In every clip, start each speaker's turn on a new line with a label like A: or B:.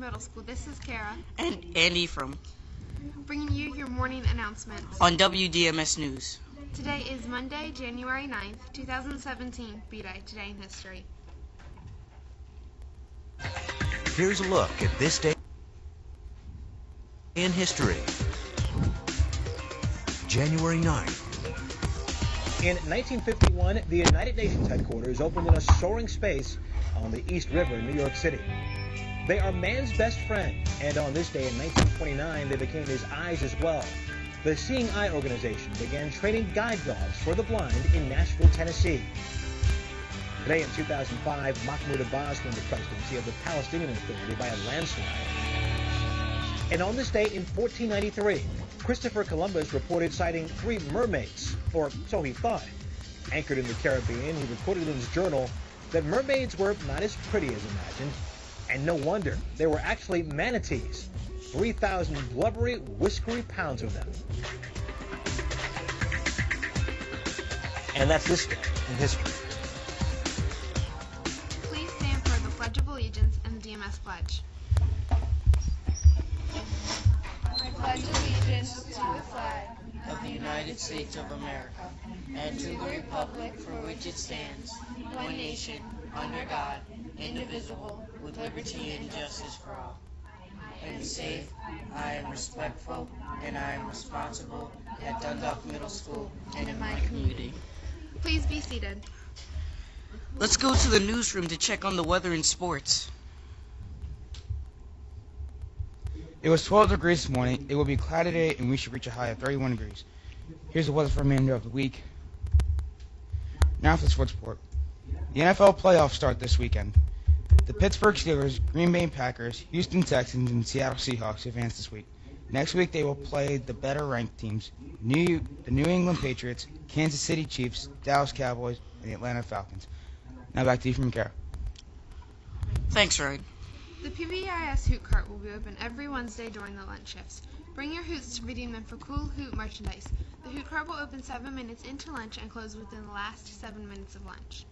A: Middle School. This is Kara.
B: And Ephraim.
A: Bringing you your morning announcements.
B: On WDMS News.
A: Today is Monday, January 9th, 2017, B-Day, Today in History.
C: Here's a look at this day in history. January 9th.
D: In 1951, the United Nations headquarters opened in a soaring space on the East River in New York City. They are man's best friend, and on this day in 1929, they became his eyes as well. The Seeing Eye organization began training guide dogs for the blind in Nashville, Tennessee. Today in 2005, Mahmoud Abbas won the presidency of the Palestinian Authority by a landslide. And on this day in 1493, Christopher Columbus reported sighting 3 mermaids, or so he thought. Anchored in the Caribbean, he recorded in his journal that mermaids were not as pretty as imagined, and no wonder, they were actually manatees. 3,000 blubbery, whiskery pounds of them. And that's this day in history.
A: Please stand for the Pledge of Allegiance and the DMS Pledge.
E: I pledge allegiance to the flag
B: Of the United States of America, and to the republic for which it stands, one nation, under God, indivisible, with liberty and justice for all. I am safe, I am respectful, and I am responsible at Dundalk Middle School and in my community.
A: Please be seated.
B: Let's go to the newsroom to check on the weather and sports.
F: It was 12 degrees this morning. It will be cloudy today, and we should reach a high of 31 degrees. Here's the weather for the remainder of the week. Now for the sports report. The NFL playoffs start this weekend. The Pittsburgh Steelers, Green Bay Packers, Houston Texans, and Seattle Seahawks advance this week. Next week, they will play the better-ranked teams, the New England Patriots, Kansas City Chiefs, Dallas Cowboys, and the Atlanta Falcons. Now back to you from Kara.
B: Thanks, Ryan.
A: The PBIS Hoot Cart will be open every Wednesday during the lunch shifts. Bring your hoots to redeem them for cool Hoot merchandise. The Hoot Cart will open 7 minutes into lunch and close within the last 7 minutes of lunch.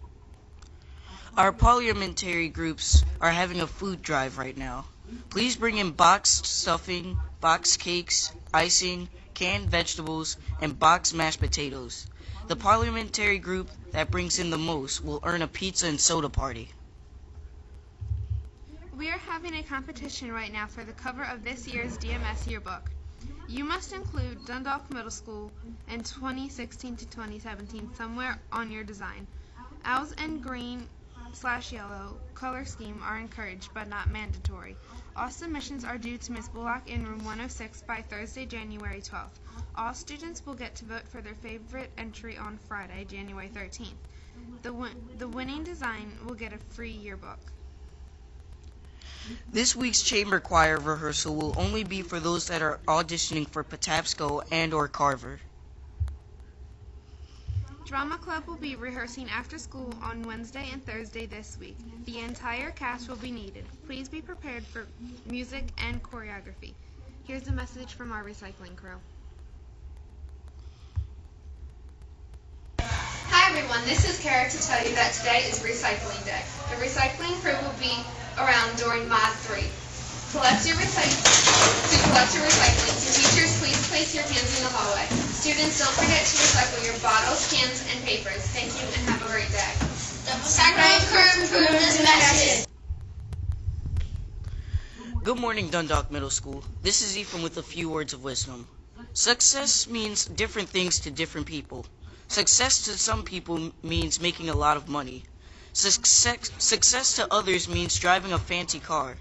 B: Our parliamentary groups are having a food drive right now. Please bring in boxed stuffing, boxed cakes, icing, canned vegetables, and boxed mashed potatoes. The parliamentary group that brings in the most will earn a pizza and soda party.
A: We are having a competition right now for the cover of this year's DMS yearbook. You must include Dundalk Middle School in 2016 to 2017 somewhere on your design. Owls and green/yellow color scheme are encouraged but not mandatory. All submissions are due to Ms. Bullock in room 106 by Thursday, January 12th. All students will get to vote for their favorite entry on Friday, January 13th. The winning design will get a free yearbook.
B: This week's chamber choir rehearsal will only be for those that are auditioning for Patapsco and or Carver.
A: Drama Club will be rehearsing after school on Wednesday and Thursday this week. The entire cast will be needed. Please be prepared for music and choreography. Here's a message from our recycling crew.
E: Hi everyone, this is Kara to tell you that today is Recycling Day. The recycling crew will be around during Mod 3. To collect your recycling, teachers please place your hands in the hallway. Students, don't forget to recycle your bottles, cans, and papers. Thank you and have a great day. The recycling crew approved this message.
B: Good morning, Dundalk Middle School. This is Ephraim with a few words of wisdom. Success means different things to different people. Success to some people means making a lot of money. Success to others means driving a fancy car.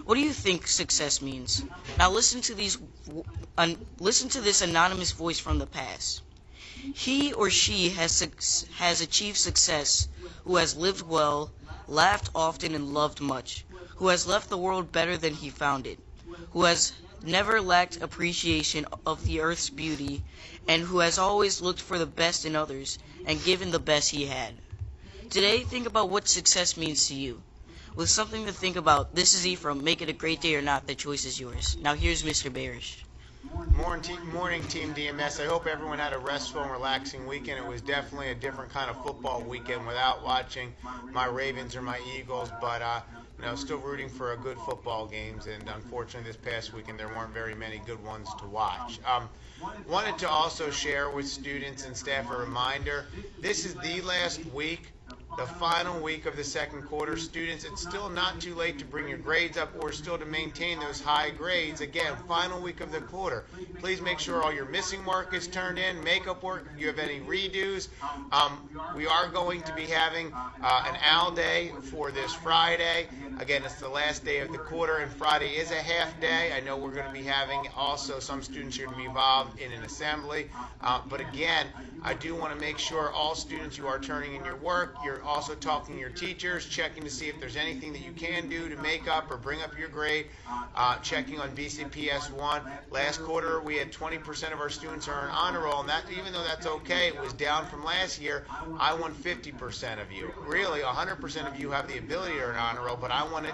B: What do you think success means? Now listen to this anonymous voice from the past. He or she has achieved success, who has lived well, laughed often, and loved much, who has left the world better than he found it, who has never lacked appreciation of the earth's beauty, and who has always looked for the best in others and given the best he had. Today, think about what success means to you. With something to think about, this is Ephraim. Make it a great day or not, the choice is yours. Now here's Mr. Barish.
G: Morning, Team DMS. I hope everyone had a restful and relaxing weekend. It was definitely a different kind of football weekend without watching my Ravens or my Eagles, but still rooting for a good football games, and unfortunately this past weekend there weren't very many good ones to watch. Wanted to also share with students and staff a reminder, this is the last week, the final week of the second quarter. Students, it's still not too late to bring your grades up or still to maintain those high grades. Again, final week of the quarter. Please make sure all your missing work is turned in, makeup work, if you have any redos. We are going to be having an OWL day for this Friday. Again, it's the last day of the quarter, and Friday is a half day. I know we're going to be having also some students are going to be involved in an assembly. But again, I do want to make sure all students, you are turning in your work. You're also talking to your teachers, checking to see if there's anything that you can do to make up or bring up your grade, checking on BCPS 1. Last quarter, we had 20% of our students are on honor roll, and that, even though that's okay, it was down from last year. I want 50% of you. Really, 100% of you have the ability to earn honor roll, but I want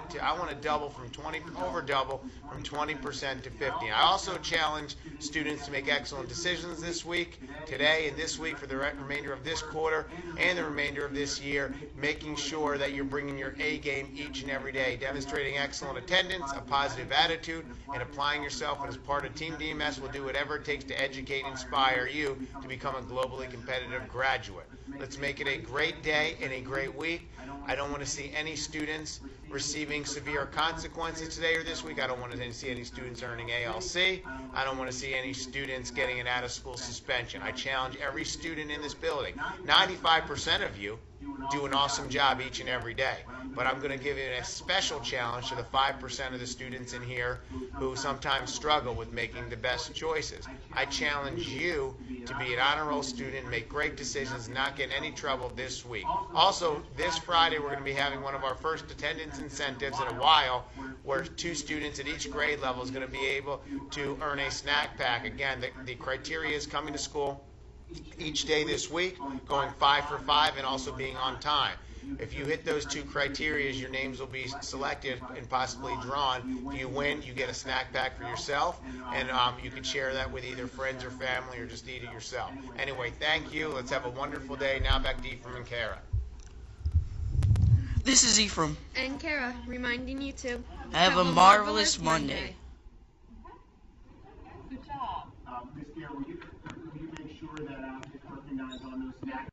G: to double from 20, over double from 20% to 50. I also challenge students to make excellent decisions this week, today and this week for the remainder of this quarter and the remainder of this year, making sure that you're bringing your A game each and every day, demonstrating excellent attendance, a positive attitude, and applying yourself. And as part of Team DMS, we'll do whatever it takes to educate and inspire you to become a globally competitive graduate. Let's make it a great day and a great week. I don't want to see any students receiving severe consequences today or this week. I don't want to see any students earning ALC. I don't want to see any students getting an out-of-school suspension. I challenge every student in this building. 95% of you do an awesome job each and every day. But I'm going to give it a special challenge to the 5% of the students in here who sometimes struggle with making the best choices. I challenge you to be an honor roll student, make great decisions, not get in any trouble this week. Also, this Friday we're going to be having one of our first attendance incentives in a while, where 2 students at each grade level is going to be able to earn a snack pack. Again, the criteria is coming to school each day this week, going 5 for 5, and also being on time. If you hit those 2 criteria, your names will be selected and possibly drawn. If you win, you get a snack pack for yourself, and you can share that with either friends or family, or just eat it yourself. Anyway, thank you. Let's have a wonderful day. Now back to Ephraim and Kara.
B: This is Ephraim.
A: And Kara, reminding you to
B: Have a marvelous Monday.
H: Good job. Miss Gale, will you make sure that just recognize on those snacks?